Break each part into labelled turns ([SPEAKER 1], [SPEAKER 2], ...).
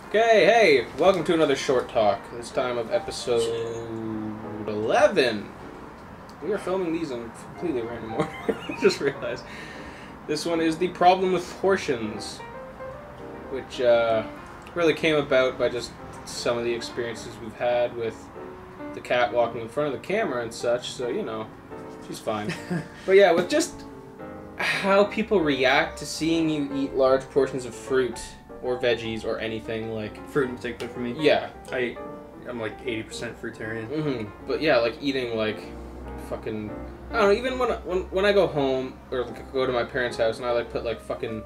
[SPEAKER 1] Okay, hey, welcome to another short talk. This time of episode 11. We are filming these in completely random order. I just realized. This one is the problem with portions, which really came about by just some of the experiences we've had with the cat walking in front of the camera and such, so, you know, she's fine. But yeah, with just how people react to seeing you eat large portions of fruit or veggies or anything, like
[SPEAKER 2] fruit in particular for me.
[SPEAKER 1] Yeah,
[SPEAKER 2] I'm like 80% fruitarian.
[SPEAKER 1] But yeah, like eating like fucking, I don't know. Even when I go home or like, go to my parents' house and I like put like fucking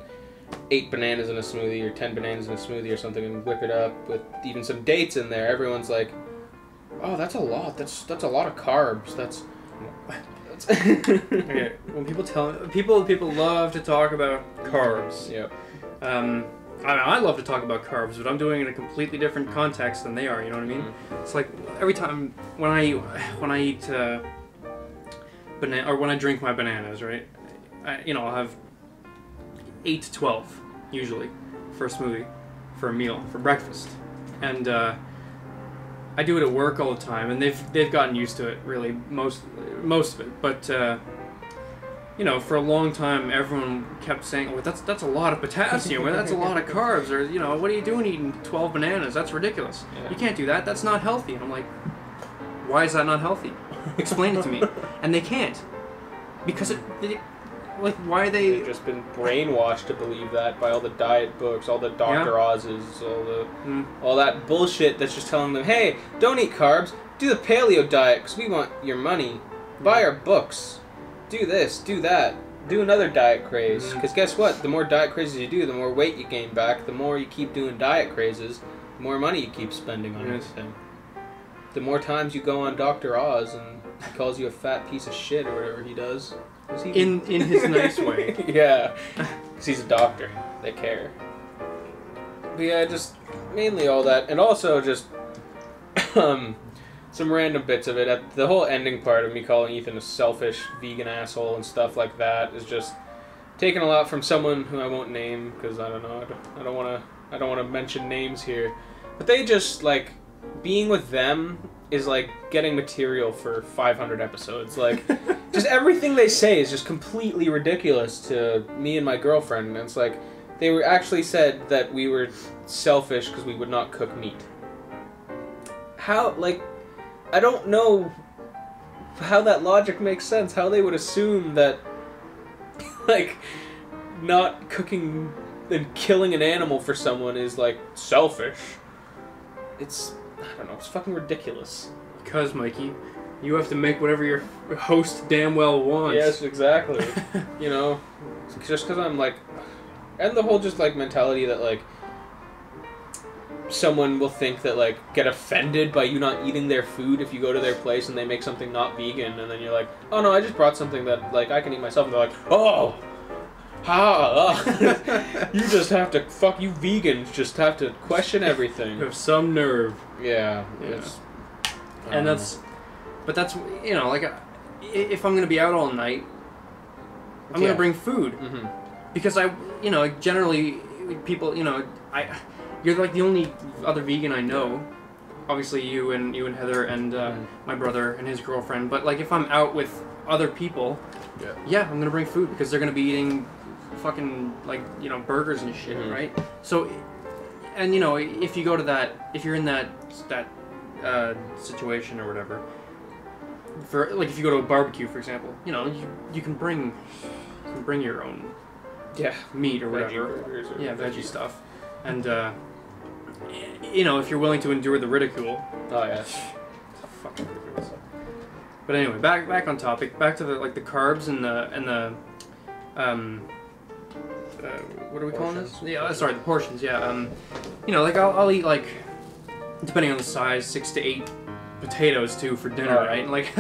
[SPEAKER 1] 8 bananas in a smoothie or 10 bananas in a smoothie or something and whip it up with even some dates in there, everyone's like, "Oh, that's a lot. That's a lot of carbs. That's."
[SPEAKER 2] Okay. When people love to talk about carbs.
[SPEAKER 1] Yep.
[SPEAKER 2] I love to talk about carbs, but I'm doing it in a completely different context than they are. You know what I mean? It's like every time when I eat banana, or when I drink my bananas, right? I'll have 8 to 12 usually for a smoothie, for a meal, for breakfast, and I do it at work all the time, and they've gotten used to it. Really, most of it, but. For a long time, everyone kept saying, "Oh, that's a lot of potassium, or that's a lot of carbs, or what are you doing eating 12 bananas? That's ridiculous. Yeah. You can't do that. That's not healthy." And I'm like, "Why is that not healthy? Explain it to me." And they can't, because why are they?
[SPEAKER 1] They've just been brainwashed to believe that by all the diet books, all the Dr. Oz's, all that bullshit that's just telling them, "Hey, don't eat carbs. Do the paleo diet because we want your money. Buy our books. Do this, do that, do another diet craze." Because guess what? The more diet crazes you do, the more weight you gain back. The more you keep doing diet crazes, the more money you keep spending on everything. The more times you go on Dr. Oz and he calls you a fat piece of shit or whatever he does.
[SPEAKER 2] In his nice way.
[SPEAKER 1] Yeah. Because he's a doctor. They care. But yeah, just mainly all that. And also just some random bits of it. The whole ending part of me calling Ethan a selfish vegan asshole and stuff like that is just taken a lot from someone who I won't name because I don't know. I don't want to mention names here. But they just like being with them is like getting material for 500 episodes. Like just everything they say is just completely ridiculous to me and my girlfriend. And it's like they were actually said that we were selfish because we would not cook meat. How like. I don't know how that logic makes sense. How they would assume that, like, not cooking and killing an animal for someone is, like, selfish. I don't know, it's fucking ridiculous.
[SPEAKER 2] Because, Mikey, you have to make whatever your host damn well wants.
[SPEAKER 1] Yes, exactly. Just because I'm, like, and the whole just, like, mentality that, like, someone will think that, like, get offended by you not eating their food if you go to their place and they make something not vegan, and then you're like, "Oh no, I just brought something that, like, I can eat myself," and they're like, "Oh, you just have to, fuck you vegans just have to question everything."
[SPEAKER 2] You have some nerve.
[SPEAKER 1] Yeah.
[SPEAKER 2] And that's like, if I'm gonna be out all night, I'm gonna bring food. Because generally, people, you're like the only other vegan I know. Obviously, you and Heather and my brother and his girlfriend. But like, if I'm out with other people, I'm gonna bring food because they're gonna be eating fucking burgers and shit, right? So, and if you go to if you're in that situation or whatever, for like if you go to a barbecue, for example, you can bring your own meat or whatever, veggie stuff, and. If you're willing to endure the ridicule.
[SPEAKER 1] Oh yeah.
[SPEAKER 2] Fucking ridiculous. But anyway, back on topic. Back to the carbs and the what are we calling this? Yeah, sorry, the portions. Yeah. I'll eat like, depending on the size, 6 to 8 potatoes too for dinner, right? And like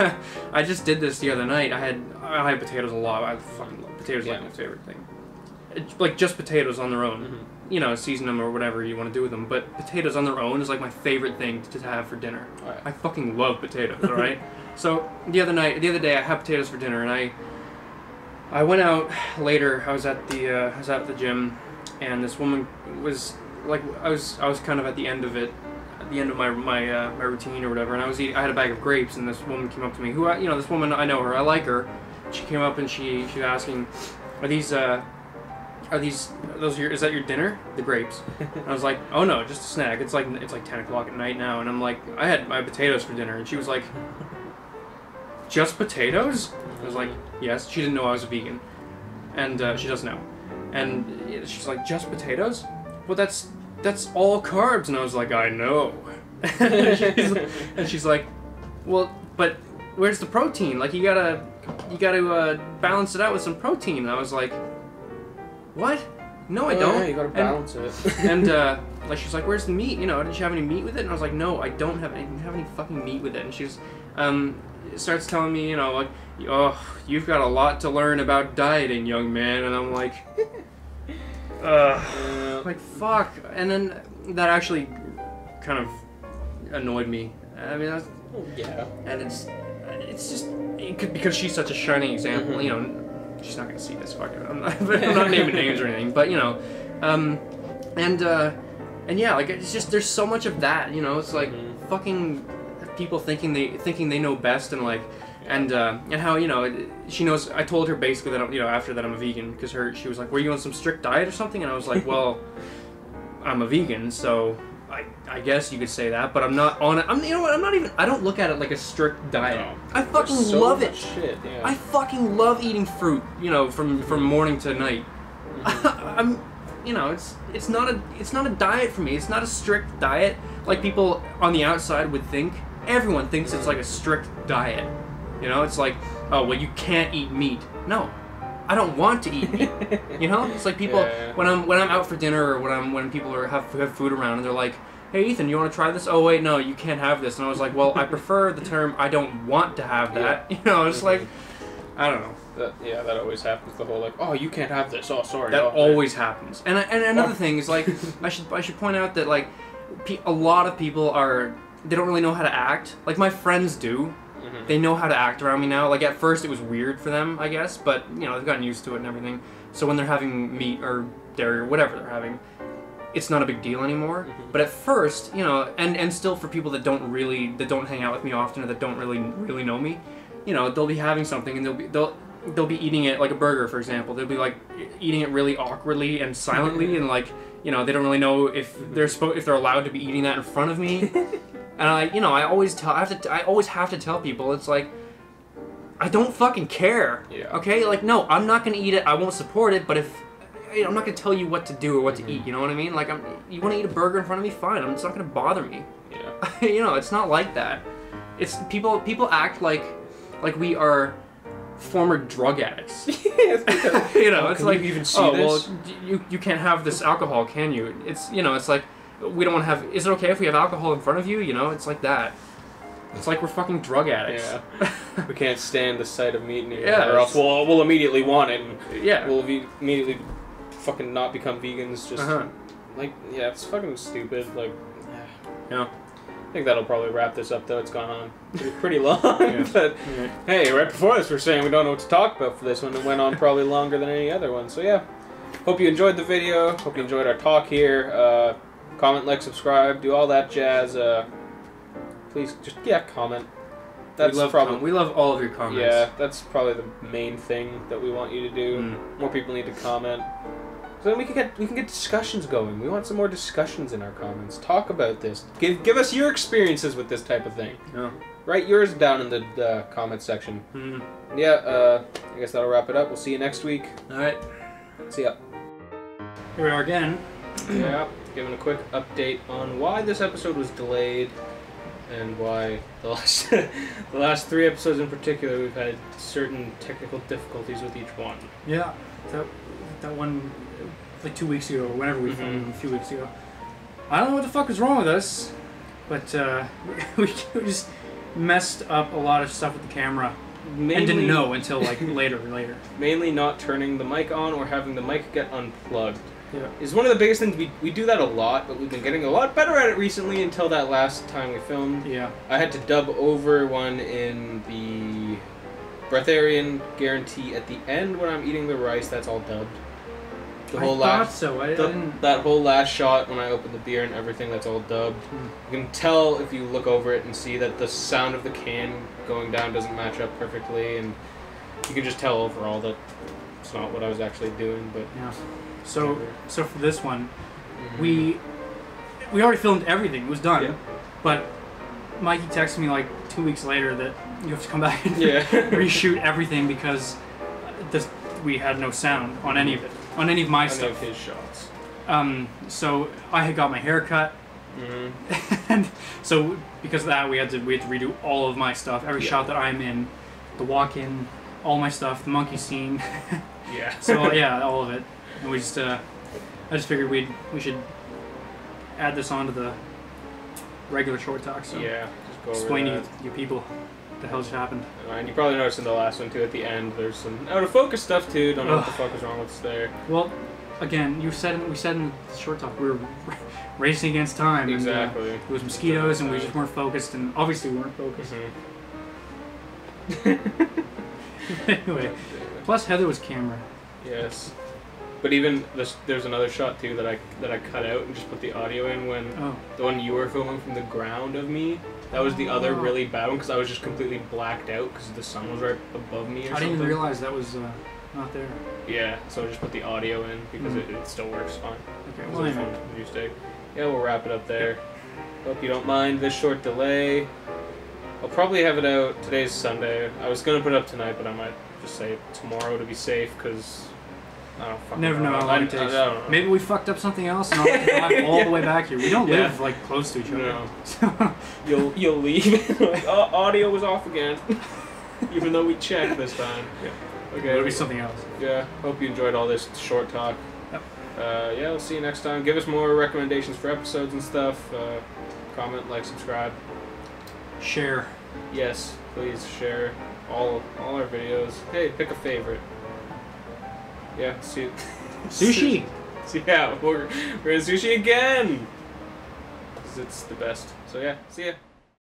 [SPEAKER 2] I just did this the other night. I had potatoes a lot. I fucking love potatoes. Like my favorite thing. Like just potatoes on their own. Season them or whatever you want to do with them. But potatoes on their own is like my favorite thing to have for dinner. Right. I fucking love potatoes, alright? So the other day I had potatoes for dinner, and I went out later. I was at the gym, and this woman was like I was kind of at the end of it, at the end of my routine or whatever, and I had a bag of grapes, and this woman came up to me, this woman, I know her, I like her. She came up and she was asking, is that your dinner? The grapes. And I was like, oh no, just a snack. It's like 10 o'clock at night now, and I'm like, I had my potatoes for dinner, and she was like, just potatoes? I was like, yes. She didn't know I was a vegan, and she does now. And she's like, just potatoes? Well, that's all carbs. And I was like, I know. And she's like, well, but where's the protein? Like, you gotta balance it out with some protein. And I was like, what? No, I don't.
[SPEAKER 1] Yeah, you gotta balance it.
[SPEAKER 2] And like, she's like, where's the meat? Did you have any meat with it? And I was like, no, I don't have any fucking meat with it. And she was, starts telling me, like, oh, you've got a lot to learn about dieting, young man. And I'm like, like, fuck. And then that actually kind of annoyed me. I mean,
[SPEAKER 1] yeah.
[SPEAKER 2] And it's just because she's such a shining example. She's not gonna see this. Fuck it. I'm not naming names or anything, but and yeah, like, it's just, there's so much of that. It's like fucking people thinking they know best, and like. And how, she knows, I told her basically that, after that I'm a vegan, because she was like, were you on some strict diet or something? And I was like, well, I'm a vegan, so I guess you could say that, but I'm not on it. I don't look at it like a strict diet. No. I fucking love it.
[SPEAKER 1] Shit, yeah.
[SPEAKER 2] I fucking love eating fruit, from morning to night. It's not a diet for me. It's not a strict diet like people on the outside would think. Everyone thinks it's like a strict diet. It's like, oh, well, you can't eat meat. No, I don't want to eat meat. It's like people, when I'm out for dinner, or when people have food around, and they're like, hey, Ethan, you want to try this? Oh, wait, no, you can't have this. And I was like, well, I prefer the term I don't want to have that. It's like, I don't know.
[SPEAKER 1] That always happens. The whole like, oh, you can't have this. Oh, sorry.
[SPEAKER 2] That always happens. And another thing is, like, I should point out that, like, a lot of people they don't really know how to act. Like, my friends do. They know how to act around me now. Like, at first it was weird for them, I guess, but, they've gotten used to it and everything. So when they're having meat or dairy or whatever they're having, it's not a big deal anymore. But at first, and still for people that don't hang out with me often, or that don't really know me, they'll be having something and they'll be eating it, like a burger, for example. They'll be, like, eating it really awkwardly and silently, and, like, they don't really know if they're allowed to be eating that in front of me. And I always have to tell people, it's like, I don't fucking care.
[SPEAKER 1] Yeah.
[SPEAKER 2] Okay? Like, no, I'm not gonna eat it. I won't support it. But if I'm not gonna tell you what to do or what to eat. You know what I mean? Like, you want to eat a burger in front of me? Fine. It's not gonna bother me.
[SPEAKER 1] Yeah.
[SPEAKER 2] It's not like that. It's people act like we are former drug addicts. It's like,
[SPEAKER 1] you even see this?
[SPEAKER 2] Well, you can't have this alcohol, can you? It's it's like, we don't want to have. Is it okay if we have alcohol in front of you? It's like that. It's like we're fucking drug addicts.
[SPEAKER 1] Yeah. We can't stand the sight of meat anymore,
[SPEAKER 2] yeah,
[SPEAKER 1] or else we'll immediately want it. And
[SPEAKER 2] yeah.
[SPEAKER 1] We'll immediately fucking not become vegans. Just like, yeah, it's fucking stupid. Like,
[SPEAKER 2] yeah.
[SPEAKER 1] I think that'll probably wrap this up, though. It's gone on pretty long. But hey, right before this, we're saying we don't know what to talk about for this one. It went on probably longer than any other one. So yeah, hope you enjoyed the video. Hope you enjoyed our talk here. Comment, like, subscribe, do all that jazz. Please, just comment.
[SPEAKER 2] We love all of your comments.
[SPEAKER 1] Yeah, that's probably the main thing that we want you to do. More people need to comment, so then we can get discussions going. We want some more discussions in our comments. Talk about this. Give us your experiences with this type of thing.
[SPEAKER 2] Yeah.
[SPEAKER 1] Write yours down in the comment section. Yeah. I guess that'll wrap it up. We'll see you next week.
[SPEAKER 2] All right.
[SPEAKER 1] See ya.
[SPEAKER 2] Here we are again.
[SPEAKER 1] Yeah. Giving a quick update on why this episode was delayed, and why the last 3 episodes in particular we've had certain technical difficulties with each one.
[SPEAKER 2] Yeah, that one, like 2 weeks ago, or whenever we filmed a few weeks ago. I don't know what the fuck was wrong with us, but we just messed up a lot of stuff with the camera. And didn't know until like later.
[SPEAKER 1] Mainly not turning the mic on or having the mic get unplugged.
[SPEAKER 2] Yeah.
[SPEAKER 1] Is one of the biggest things. We do that a lot, but we've been getting a lot better at it recently until that last time we filmed.
[SPEAKER 2] Yeah.
[SPEAKER 1] I had to dub over one in the breatharian guarantee at the end when I'm eating the rice. That's all dubbed. The whole
[SPEAKER 2] thought so. I
[SPEAKER 1] the,
[SPEAKER 2] didn't...
[SPEAKER 1] that whole last shot when I opened the beer and everything, that's all dubbed. You can tell if you look over it and see that the sound of the can going down doesn't match up perfectly, and you can just tell overall that it's not what I was actually doing. But
[SPEAKER 2] yeah. So for this one, we already filmed everything. It was done.
[SPEAKER 1] Yeah.
[SPEAKER 2] But Mikey texted me like 2 weeks later that you have to come back and
[SPEAKER 1] Yeah.
[SPEAKER 2] reshoot everything because we had no sound on any of it, on any of my stuff.
[SPEAKER 1] Of his shots.
[SPEAKER 2] So I had got my hair cut, and so because of that we had to redo all of my stuff, every shot that I'm in, the walk-in, all my stuff, the monkey scene.
[SPEAKER 1] Yeah.
[SPEAKER 2] So yeah, all of it, and we just I just figured we should add this onto the regular short talk. So
[SPEAKER 1] yeah, just go
[SPEAKER 2] explain
[SPEAKER 1] over
[SPEAKER 2] to you people what the hell just happened.
[SPEAKER 1] And you probably noticed in the last one too, at the end, there's some out of focus stuff too. Don't know what the fuck is wrong with us there.
[SPEAKER 2] Well, again, we said in the short talk we were racing against time.
[SPEAKER 1] Exactly.
[SPEAKER 2] And, there was mosquitoes, and we just weren't focused, and obviously we weren't focused. Anyway, plus Heather was camera.
[SPEAKER 1] Yes. But even there's another shot too that I cut out and just put the audio in when the one you were filming from the ground of me. That was the other really bad one because I was just completely blacked out because the sun was right above me or something.
[SPEAKER 2] I didn't even realize that was not there.
[SPEAKER 1] Yeah, so I just put the audio in because it still works fine.
[SPEAKER 2] Okay,
[SPEAKER 1] well, anyway. Yeah, we'll wrap it up there. Hope you don't mind this short delay. I'll probably have it out. Today's Sunday. I was gonna put it up tonight, but I might just say tomorrow to be safe because I don't fucking
[SPEAKER 2] never know how long it takes.
[SPEAKER 1] I don't know.
[SPEAKER 2] Maybe we fucked up something else and I'll have to drive all the way back here. We don't live like close to each other.
[SPEAKER 1] No. You'll leave. Like, audio was off again. Even though we checked this time.
[SPEAKER 2] Yeah.
[SPEAKER 1] Okay.
[SPEAKER 2] It'll be something else.
[SPEAKER 1] Yeah. Hope you enjoyed all this short talk.
[SPEAKER 2] Yep.
[SPEAKER 1] Yeah, we'll see you next time. Give us more recommendations for episodes and stuff. Comment, like, subscribe.
[SPEAKER 2] Share.
[SPEAKER 1] Yes, please share all our videos. Hey, pick a favorite. Yeah, see.
[SPEAKER 2] Sushi.
[SPEAKER 1] Yeah, we're in sushi again. 'Cause it's the best. So yeah, see ya.